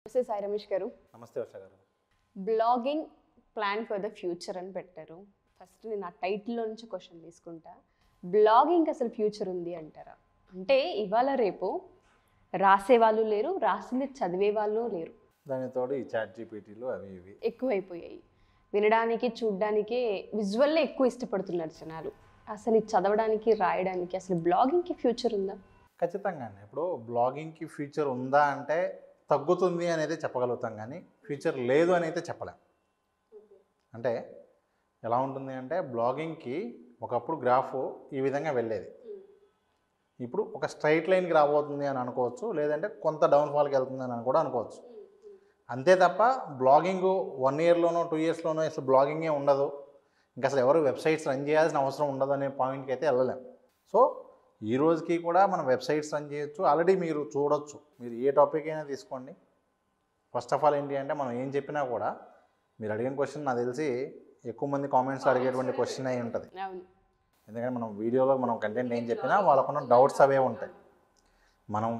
Sai Ramesh garu. Namaste Varsha garu. Blogging plan for the future అని పెట్టారు. First నేను ఆ టైటిల్లో నుంచి క్వశ్చన్ తీసుకుంటా. బ్లాగింగ్ అసలు ఫ్యూచర్ ఉంది అంటారా? అంటే ఇవాళ రేపు రాసే వాళ్ళు లేరు, రాసింది చదివే వాళ్ళు లేరు. దానితో ఈ చాట్ జీపీటీలు అవి ఇవి ఎక్కువైపోయాయి. వినడానికి చూడడానికే విజువల్లే ఎక్కువ ఇష్టపడుతున్నారు జనాలు. అసలు ఇది చదవడానికి రాయడానికి అసలు బ్లాగింగ్కి ఫ్యూచర్ ఉందా? ఖచ్చితంగా అండి. ఇప్పుడు బ్లాగింగ్కి ఫ్యూచర్ ఉందా అంటే తగ్గుతుంది అనేది చెప్పగలుగుతాం, కానీ ఫ్యూచర్ లేదు అని అయితే చెప్పలేం. అంటే ఎలా ఉంటుంది అంటే బ్లాగింగ్కి ఒకప్పుడు గ్రాఫ్ ఈ విధంగా వెళ్ళేది, ఇప్పుడు ఒక స్ట్రైట్ లైన్కి రాబోతుంది అని అనుకోవచ్చు, లేదంటే కొంత డౌన్ఫాల్కి వెళ్తుంది అని కూడా అనుకోవచ్చు. అంతే తప్ప బ్లాగింగ్ 1 ఇయర్లోనో 2 ఇయర్స్లోనో అసలు బ్లాగింగే ఉండదు, ఇంకా అసలు ఎవరు వెబ్సైట్స్ రన్ చేయాల్సిన అవసరం ఉండదు అనే పాయింట్కి అయితే వెళ్ళలేం. సో ఈ రోజుకి కూడా మనం వెబ్సైట్స్ రన్ చేయొచ్చు. ఆల్రెడీ మీరు చూడొచ్చు, మీరు ఏ టాపిక్ అయినా తీసుకోండి. ఫస్ట్ ఆఫ్ ఆల్ ఏంటి అంటే మనం ఏం చెప్పినా కూడా మీరు అడిగిన క్వశ్చన్ నాకు తెలిసి ఎక్కువ మంది కామెంట్స్ అడిగేటువంటి క్వశ్చన్ అయి ఉంటుంది. ఎందుకంటే మనం వీడియోలో మనం కంటెంట్ ఏం చెప్పినా వాళ్ళకున్న డౌట్స్ అవే ఉంటాయి. మనం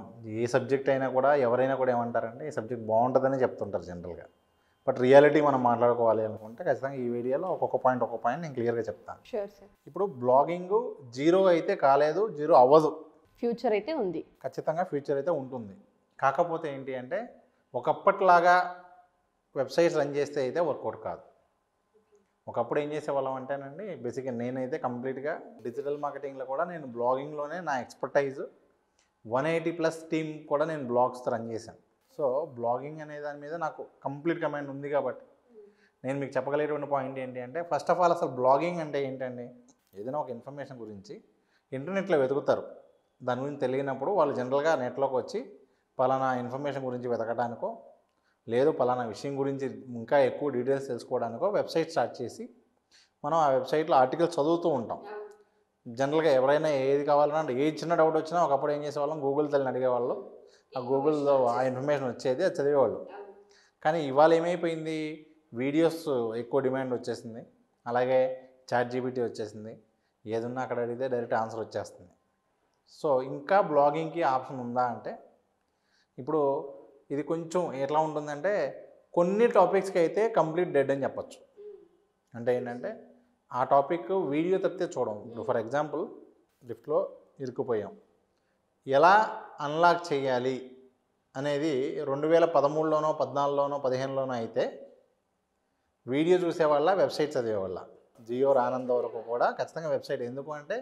ఏ సబ్జెక్ట్ అయినా కూడా ఎవరైనా కూడా ఏమంటారంటే ఈ సబ్జెక్ట్ బాగుంటుందని చెప్తుంటారు జనరల్గా. బట్ రియాలిటీ మనం మాట్లాడుకోవాలి అనుకుంటే ఖచ్చితంగా ఈ వీడియోలో ఒక్కొక్క పాయింట్ నేను క్లియర్గా చెప్తాను. ఇప్పుడు బ్లాగింగ్ జీరో అయితే కాలేదు, జీరో అవ్వదు, ఫ్యూచర్ అయితే ఉంది, ఖచ్చితంగా ఫ్యూచర్ అయితే ఉంటుంది. కాకపోతే ఏంటి అంటే ఒకప్పటిలాగా వెబ్సైట్స్ రన్ చేస్తే అయితే వర్కౌట్ కాదు. ఒకప్పుడు ఏం చేసేవాళ్ళం అంటేనండి, బేసిక్గా నేనైతే కంప్లీట్గా డిజిటల్ మార్కెటింగ్లో కూడా నేను బ్లాగింగ్లోనే నా ఎక్స్పర్టైజ్ 180+ టీమ్ కూడా నేను బ్లాగ్స్ రన్ చేశాను. సో బ్లాగింగ్ అనే దాని మీద నాకు కంప్లీట్ కమాండ్ ఉంది. కాబట్టి నేను మీకు చెప్పగలిగేటువంటి పాయింట్ ఏంటి అంటే ఫస్ట్ ఆఫ్ ఆల్ అసలు బ్లాగింగ్ అంటే ఏంటండి, ఏదైనా ఒక ఇన్ఫర్మేషన్ గురించి ఇంటర్నెట్లో వెతుకుతారు. దాని గురించి తెలియనప్పుడు వాళ్ళు జనరల్గా నెట్లోకి వచ్చి పలానా ఇన్ఫర్మేషన్ గురించి వెతకడానికో లేదు పలానా విషయం గురించి ఇంకా ఎక్కువ డీటెయిల్స్ తెలుసుకోవడానికో వెబ్సైట్ స్టార్ట్ చేసి మనం ఆ వెబ్సైట్లో ఆర్టికల్స్ చదువుతూ ఉంటాం. జనరల్గా ఎవరైనా ఏది కావాలన్నా ఏ చిన్న డౌట్ వచ్చినా ఒకప్పుడు ఏం చేసేవాళ్ళం, గూగుల్ తల్లిని అడిగేవాళ్ళు, ఆ గూగుల్లో ఆ ఇన్ఫర్మేషన్ వచ్చేది, అది చదివేవాళ్ళు. కానీ ఇవాళ ఏమైపోయింది, వీడియోస్ ఎక్కువ డిమాండ్ వచ్చేసింది, అలాగే చాట్ జీపీటీ వచ్చేసింది, ఏదున్నా అక్కడ అడిగితే డైరెక్ట్ ఆన్సర్ వచ్చేస్తుంది. సో ఇంకా బ్లాగింగ్కి ఆప్షన్ ఉందా అంటే ఇప్పుడు ఇది కొంచెం ఎట్లా ఉంటుందంటే కొన్ని టాపిక్స్కి అయితే కంప్లీట్ డెడ్ అని చెప్పచ్చు. అంటే ఏంటంటే ఆ టాపిక్ వీడియో తప్పితే చూడం. ఇప్పుడు ఫర్ ఎగ్జాంపుల్ లిఫ్ట్లో ఇరుక్కుపోయాం, ఎలా అన్లాక్ చేయాలి అనేది 2013లోనో 14లోనో 15లోనో అయితే వీడియో చూసేవాళ్ళ, వెబ్సైట్ చదివేవాళ్ళ. జియో రానంత వరకు కూడా ఖచ్చితంగా వెబ్సైట్. ఎందుకు అంటే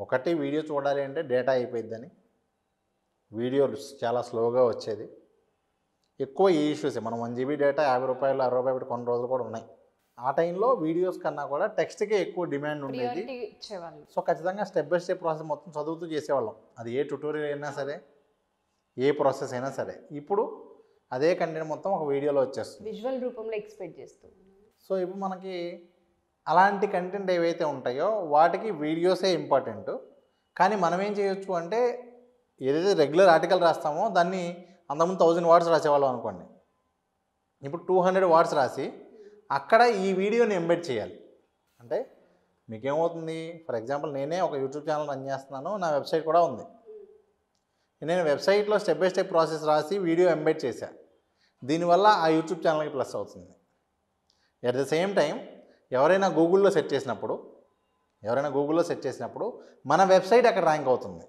ఒకటి వీడియో చూడాలి అంటే డేటా అయిపోయిద్దని, వీడియో చాలా స్లోగా వచ్చేది, ఎక్కువ ఈ ఇష్యూసే. మనం 1 GB డేటా 50 రూపాయలు 60 రూపాయలు పెట్టి కొన్ని రోజులు కూడా ఉన్నాయి. ఆ టైంలో వీడియోస్ కన్నా కూడా టెక్స్ట్కే ఎక్కువ డిమాండ్ ఉండేది. సో ఖచ్చితంగా స్టెప్ బై స్టెప్ ప్రాసెస్ మొత్తం చదువుతూ చేసేవాళ్ళం. అది ఏ ట్యుటోరియల్ అయినా సరే, ఏ ప్రాసెస్ అయినా సరే. ఇప్పుడు అదే కంటెంట్ మొత్తం ఒక వీడియోలో వచ్చేస్తుంది, విజువల్ రూపంలో ఎక్స్పెక్ట్ చేస్తుంది. సో ఇప్పుడు మనకి అలాంటి కంటెంట్ ఏవైతే ఉంటాయో వాటికి వీడియోసే ఇంపార్టెంట్. కానీ మనం ఏం చేయొచ్చు అంటే ఏదైతే రెగ్యులర్ ఆర్టికల్ రాస్తామో దాన్ని అంతకుముందు 1000 వర్డ్స్ రాసేవాళ్ళం అనుకోండి, ఇప్పుడు 200 వర్డ్స్ రాసి అక్కడ ఈ వీడియోని ఎంబెడ్ చేయాలి. అంటే మీకేమవుతుంది, ఫర్ ఎగ్జాంపుల్ నేనే ఒక యూట్యూబ్ ఛానల్ రన్ చేస్తున్నాను, నా వెబ్సైట్ కూడా ఉంది. నేను వెబ్సైట్లో స్టెప్ బై స్టెప్ ప్రాసెస్ రాసి వీడియో ఎంబెడ్ చేశాను. దీనివల్ల ఆ యూట్యూబ్ ఛానల్కి ప్లస్ అవుతుంది. ఎట్ ద సేమ్ టైం ఎవరైనా గూగుల్లో సెర్చ్ చేసినప్పుడు మన వెబ్సైట్ అక్కడ ర్యాంక్ అవుతుంది.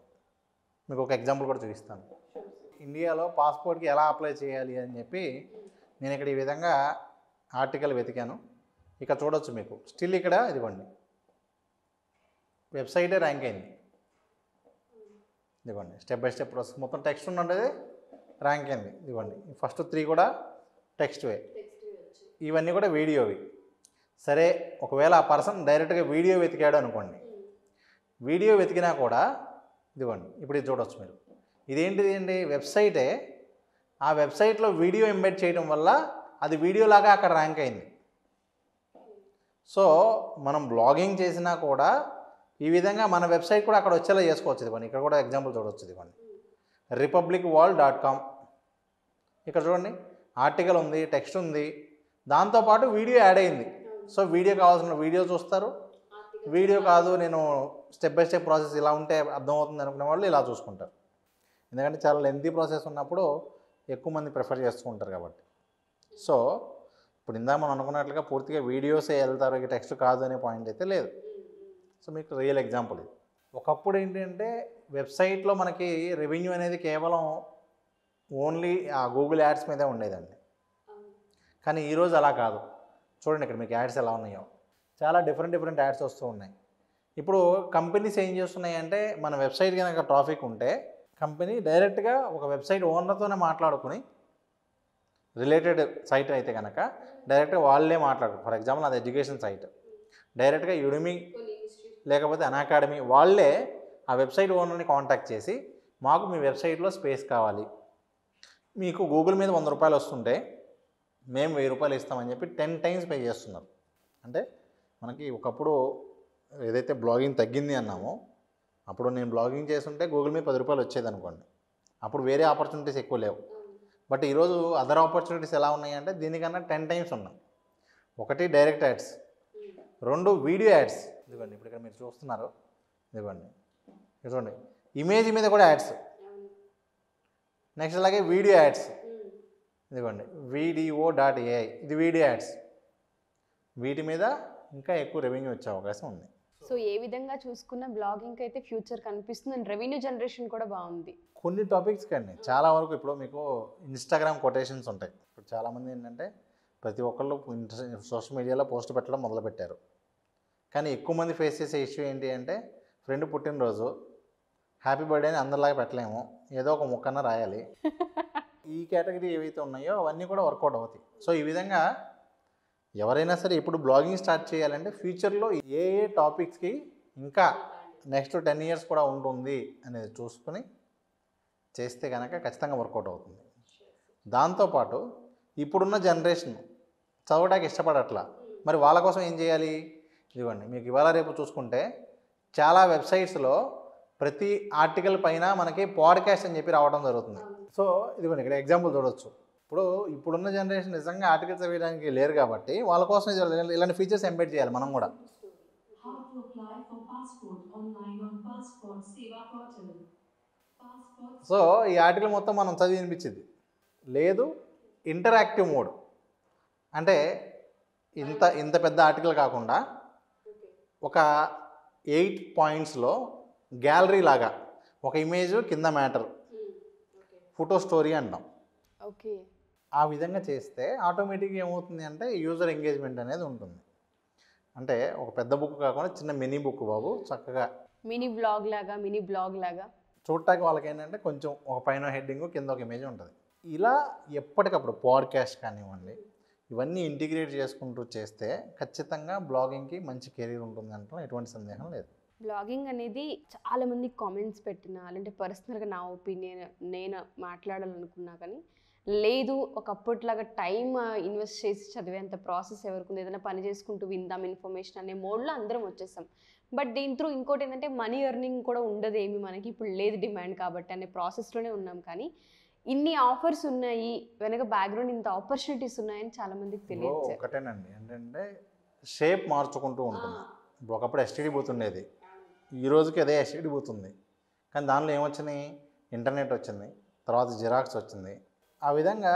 మీకు ఒక ఎగ్జాంపుల్ కూడా చూపిస్తాను. ఇండియాలో పాస్పోర్ట్కి ఎలా అప్లై చేయాలి అని చెప్పి నేను ఇక్కడ ఈ విధంగా ఆర్టికల్ వెతికాను. ఇక్కడ చూడొచ్చు మీకు, స్టిల్ ఇక్కడ ఇదిగోండి వెబ్సైటే ర్యాంక్ అయింది. ఇదిగోండి స్టెప్ బై స్టెప్ ప్రాసెస్ మొత్తం టెక్స్ట్ ఉండేది ర్యాంక్ అయింది. ఇదిగోండి ఫస్ట్ 3 కూడా టెక్స్ట్వే, ఇవన్నీ కూడా వీడియోవి. సరే ఒకవేళ ఆ పర్సన్ డైరెక్ట్గా వీడియో వెతికాడు అనుకోండి, వీడియో వెతికినా కూడా ఇదిగోండి ఇప్పుడు ఇది చూడవచ్చు మీరు. ఇదేంటిది అండి, వెబ్సైటే. ఆ వెబ్సైట్లో వీడియో ఎంబెడ్ చేయడం వల్ల అది వీడియోలాగా అక్కడ ర్యాంక్ అయింది. సో మనం బ్లాగింగ్ చేసినా కూడా ఈ విధంగా మన వెబ్సైట్ కూడా అక్కడ వచ్చేలా చేసుకోవచ్చు. ఇదిగోండి ఇక్కడ కూడా ఎగ్జాంపుల్ చూడవచ్చు. ఇదిగోండి republicworld.com, ఇక్కడ చూడండి ఆర్టికల్ ఉంది, టెక్స్ట్ ఉంది, దాంతోపాటు వీడియో యాడ్ అయింది. సో వీడియో కావాల్సిన వీడియో చూస్తారు, వీడియో కాదు నేను స్టెప్ బై స్టెప్ ప్రాసెస్ ఇలా ఉంటే అర్థమవుతుంది అనుకునే వాళ్ళు ఇలా చూసుకుంటారు. ఎందుకంటే చాలా లెంతీ ప్రాసెస్ ఉన్నప్పుడు ఎక్కువ మంది ప్రిఫర్ చేస్తూ ఉంటారు కాబట్టి. సో ఇప్పుడు ఇందాక మనం అనుకున్నట్లుగా పూర్తిగా వీడియోసే వెళ్తారు, ఇక టెక్స్ట్ కాదు అనే పాయింట్ అయితే లేదు. సో మీకు రియల్ ఎగ్జాంపుల్ ఇది. ఒకప్పుడు ఏంటంటే వెబ్సైట్లో మనకి రెవెన్యూ అనేది కేవలం ఓన్లీ ఆ గూగుల్ యాడ్స్ మీదే ఉండేదండి. కానీ ఈరోజు అలా కాదు. చూడండి ఇక్కడ మీకు యాడ్స్ ఎలా ఉన్నాయో, చాలా డిఫరెంట్ యాడ్స్ వస్తూ ఉన్నాయి. ఇప్పుడు కంపెనీస్ ఏం చేస్తున్నాయి అంటే మన వెబ్సైట్ కనుక ట్రాఫిక్ ఉంటే కంపెనీ డైరెక్ట్గా ఒక వెబ్సైట్ ఓనర్తోనే మాట్లాడుకుని, రిలేటెడ్ సైట్ అయితే కనుక డైరెక్ట్గా వాళ్ళే మాట్లాడు. ఫర్ ఎగ్జాంపుల్ అది ఎడ్యుకేషన్ సైట్, డైరెక్ట్గా యుడిమి లేకపోతే అనాకాడమీ వాళ్ళే ఆ వెబ్సైట్ ఓనర్ని కాంటాక్ట్ చేసి మాకు మీ వెబ్సైట్లో స్పేస్ కావాలి, మీకు గూగుల్ మీద 100 రూపాయలు వస్తుంటే మేము 1000 రూపాయలు ఇస్తామని చెప్పి 10 టైమ్స్ పే చేస్తున్నారు. అంటే మనకి ఒకప్పుడు ఏదైతే బ్లాగింగ్ తగ్గింది అన్నామో, అప్పుడు నేను బ్లాగింగ్ చేస్తుంటే గూగుల్ మీద 10 రూపాయలు వచ్చేది అనుకోండి, అప్పుడు వేరే ఆపర్చునిటీస్ ఎక్కువ లేవు. బట్ ఈరోజు అదర్ ఆపర్చునిటీస్ ఎలా ఉన్నాయంటే దీనికన్నా 10 టైమ్స్ ఉన్నాయి. ఒకటి డైరెక్ట్ యాడ్స్, 2 వీడియో యాడ్స్. ఇదిగోండి ఇప్పుడు ఇక్కడ మీరు చూస్తున్నారు, ఇదిగోండి చూడండి ఇమేజ్ మీద కూడా యాడ్స్. నెక్స్ట్ అలాగే వీడియో యాడ్స్, ఇదిగోండి video.ai, ఇది వీడియో యాడ్స్. వీటి మీద ఇంకా ఎక్కువ రెవెన్యూ వచ్చే అవకాశం ఉంది. సో ఏ విధంగా చూసుకున్న బ్లాగింగ్ అయితే ఫ్యూచర్ కనిపిస్తుంది అండ్ రెవెన్యూ జనరేషన్ కూడా బాగుంది. కొన్ని టాపిక్స్ కండి చాలా వరకు ఇప్పుడు మీకు ఇన్స్టాగ్రామ్ కొటేషన్స్ ఉంటాయి. ఇప్పుడు చాలామంది ఏంటంటే ప్రతి ఒక్కళ్ళు సోషల్ మీడియాలో పోస్ట్ పెట్టడం మొదలుపెట్టారు. కానీ ఎక్కువ మంది ఫేస్ చేసే ఇష్యూ ఏంటి అంటే ఫ్రెండ్ పుట్టినరోజు హ్యాపీ బర్త్డే అని అందరిలాగా పెట్టలేము, ఏదో ఒక ముక్కన్న రాయాలి. ఈ కేటగిరీ ఏవైతే ఉన్నాయో అవన్నీ కూడా వర్కౌట్ అవుతాయి. సో ఈ విధంగా ఎవరైనా సరే ఇప్పుడు బ్లాగింగ్ స్టార్ట్ చేయాలంటే ఫ్యూచర్లో ఏ ఏ టాపిక్స్కి ఇంకా నెక్స్ట్ 10 ఇయర్స్ కూడా ఉంటుంది అనేది చూసుకుని చేస్తే కనుక ఖచ్చితంగా వర్కౌట్ అవుతుంది. దాంతోపాటు ఇప్పుడున్న జనరేషన్ చదవడానికి ఇష్టపడట్లా, మరి వాళ్ళ కోసం ఏం చేయాలి? ఇదిగోండి మీకు ఇవాళ రేపు చూసుకుంటే చాలా వెబ్సైట్స్లో ప్రతి ఆర్టికల్ పైన మనకి పాడ్కాస్ట్ అని చెప్పి రావడం జరుగుతుంది. సో ఇదిగోండి ఇక్కడ ఎగ్జాంపుల్ చూడవచ్చు. ఇప్పుడున్న జనరేషన్ నిజంగా ఆర్టికల్స్ వేయడానికి లేరు కాబట్టి వాళ్ళ కోసం ఇలాంటి ఫీచర్స్ ఎంబెడ్ చేయాలి మనం కూడా. సో ఈ ఆర్టికల్ మొత్తం మనం చదివి వినిపించింది లేదు. ఇంటరాక్టివ్ మోడ్ అంటే ఇంత పెద్ద ఆర్టికల్ కాకుండా ఒక 8 పాయింట్స్లో గ్యాలరీ లాగా ఒక ఇమేజ్ కింద మ్యాటర్, ఫోటో స్టోరీ అంటాం. ఓకే, ఆ విధంగా చేస్తే ఆటోమేటిక్గా ఏమవుతుంది అంటే యూజర్ ఎంగేజ్మెంట్ అనేది ఉంటుంది. అంటే ఒక పెద్ద బుక్ కాకుండా చిన్న మినీ బుక్ బాబు, చక్కగా మినీ బ్లాగ్ లాగా చూడటానికి వాళ్ళకి ఏంటంటే కొంచెం ఒక పైన హెడ్డింగ్ కింద ఒక ఇమేజ్ ఉంటుంది. ఇలా ఎప్పటికప్పుడు పాడ్కాస్ట్ కానివ్వండి ఇవన్నీ ఇంటిగ్రేట్ చేసుకుంటూ చేస్తే ఖచ్చితంగా బ్లాగింగ్కి మంచి కెరీర్ ఉంటుంది అంటే ఎటువంటి సందేహం లేదు. బ్లాగింగ్ అనేది చాలామంది కామెంట్స్ పెట్టినా లేదంటే పర్సనల్గా నా ఒపీనియన్ నేను మాట్లాడాలనుకున్నా కానీ లేదు, ఒకప్పటిలాగా టైం ఇన్వెస్ట్ చేసి చదివేంత ప్రాసెస్ ఎవరికి ఉంది, ఏదైనా పని చేసుకుంటూ విందాం ఇన్ఫర్మేషన్ అనే మోడ్లో అందరం వచ్చేసాం. బట్ దీంట్లో ఇంకోటి ఏంటంటే మనీ ఎర్నింగ్ కూడా ఉండదు ఏమి మనకి, ఇప్పుడు లేదు డిమాండ్ కాబట్టి అనే ప్రాసెస్లోనే ఉన్నాం. కానీ ఇన్ని ఆఫర్స్ ఉన్నాయి వెనక బ్యాక్గ్రౌండ్ ఇంత ఆపర్చునిటీస్ ఉన్నాయని చాలామందికి తెలియదు. ఒకటేనండి ఏంటంటే షేప్ మార్చుకుంటూ ఉంటుంది. ఇప్పుడు ఒకప్పుడు ఎస్టీడీ బూత్ ఉండేది, ఈ రోజుకి అదే ఎస్టీడీ బూత్ ఉంది. కానీ దానిలో ఏమొచ్చినాయి, ఇంటర్నెట్ వచ్చింది, తర్వాత జిరాక్స్ వచ్చింది. ఆ విధంగా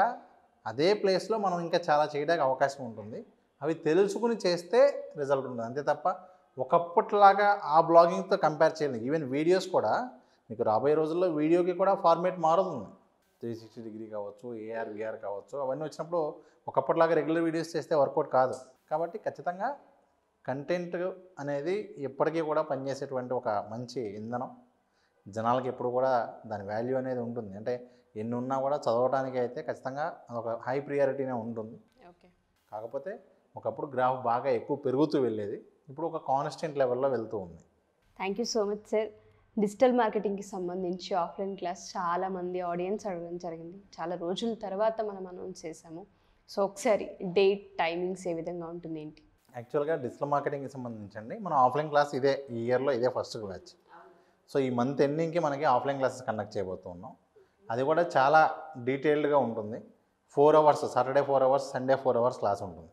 అదే ప్లేస్లో మనం ఇంకా చాలా చేయడానికి అవకాశం ఉంటుంది. అవి తెలుసుకుని చేస్తే రిజల్ట్ ఉంటుంది, అంతే తప్ప ఒకప్పటిలాగా ఆ బ్లాగింగ్తో కంపేర్ చేయండి. ఈవెన్ వీడియోస్ కూడా మీకు రాబోయే రోజుల్లో వీడియోకి కూడా ఫార్మేట్ మారుతుంది. 360 డిగ్రీ కావచ్చు, ఏఆర్ విఆర్ కావచ్చు, అవన్నీ వచ్చినప్పుడు ఒకప్పటిలాగా రెగ్యులర్ వీడియోస్ చేస్తే వర్కౌట్ కాదు. కాబట్టి ఖచ్చితంగా కంటెంట్ అనేది ఎప్పటికీ కూడా పనిచేసేటువంటి ఒక మంచి ఇంధనం. జనాలకి ఎప్పుడు కూడా దాని వాల్యూ అనేది ఉంటుంది. అంటే ఎన్ని ఉన్నా కూడా చదవడానికి అయితే ఖచ్చితంగా అదొక హై ప్రియారిటీనే ఉంటుంది. ఓకే, కాకపోతే ఒకప్పుడు గ్రాఫ్ బాగా ఎక్కువ పెరుగుతూ వెళ్ళేది, ఇప్పుడు ఒక కాన్స్టెంట్ లెవెల్లో వెళ్తూ ఉంది. Thank you so much sir. Digital మార్కెటింగ్కి సంబంధించి ఆఫ్లైన్ క్లాస్ చాలామంది ఆడియన్స్ అడగడం జరిగింది, చాలా రోజుల తర్వాత మనం అనౌన్స్ చేసాము. సో ఒకసారి డేట్ టైమింగ్స్ ఏ విధంగా ఉంటుంది ఏంటి? యాక్చువల్గా డిజిటల్ మార్కెటింగ్కి సంబంధించండి మన ఆఫ్లైన్ క్లాస్ ఈ ఇయర్లో ఇదే ఫస్ట్ బ్యాచ్. సో ఈ మంత్ ఎండింగ్కి మనకి ఆఫ్లైన్ క్లాసెస్ కండక్ట్ చేయబోతున్నాం. అది కూడా చాలా డీటెయిల్డ్గా ఉంటుంది. 4 hours, Saturday 4 hours, Sunday 4 hours class ఉంటుంది.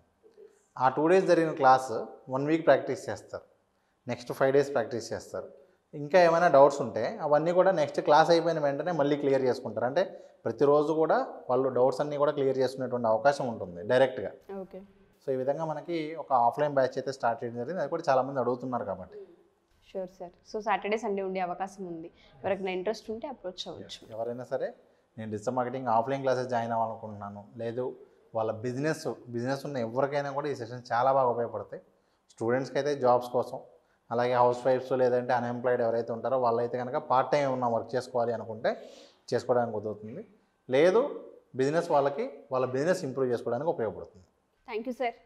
ఆ 2 డేస్ జరిగిన క్లాస్ 1 వీక్ ప్రాక్టీస్ చేస్తారు, నెక్స్ట్ 5 డేస్ ప్రాక్టీస్ చేస్తారు. ఇంకా ఏమైనా డౌట్స్ ఉంటే అవన్నీ కూడా నెక్స్ట్ క్లాస్ అయిపోయిన వెంటనే మళ్ళీ క్లియర్ చేసుకుంటారు. అంటే ప్రతిరోజు కూడా వాళ్ళు డౌట్స్ అన్నీ కూడా క్లియర్ చేసుకునేటువంటి అవకాశం ఉంటుంది డైరెక్ట్గా. ఓకే. సో ఈ విధంగా మనకి ఒక ఆఫ్లైన్ బ్యాచ్ అయితే స్టార్ట్ చేయడం జరిగింది. అది కూడా చాలామంది అడుగుతున్నారు కాబట్టి. Sure sir. So Saturday Sunday ఉండే అవకాశం ఉంది, ఎవరికైనా ఇంట్రెస్ట్ ఉంటే అప్రోచ్ అవ్వచ్చు. ఎవరైనా సరే నేను digital marketing offline classes join అవ్వాలనుకుంటున్నాను, లేదు వాళ్ళ బిజినెస్ ఉన్న ఎవరికైనా కూడా ఈ సెషన్ చాలా బాగా ఉపయోగపడతాయి. స్టూడెంట్స్కి అయితే జాబ్స్ కోసం, అలాగే హౌస్ వైఫ్స్ లేదంటే అన్ఎంప్లాయిడ్ ఎవరైతే ఉంటారో వాళ్ళైతే కనుక పార్ట్ టైం ఏమన్నా వర్క్ చేసుకోవాలి అనుకుంటే చేసుకోవడానికి కుదురుతుంది, లేదు బిజినెస్ వాళ్ళకి వాళ్ళ బిజినెస్ ఇంప్రూవ్ చేసుకోవడానికి ఉపయోగపడుతుంది. Thank you sir.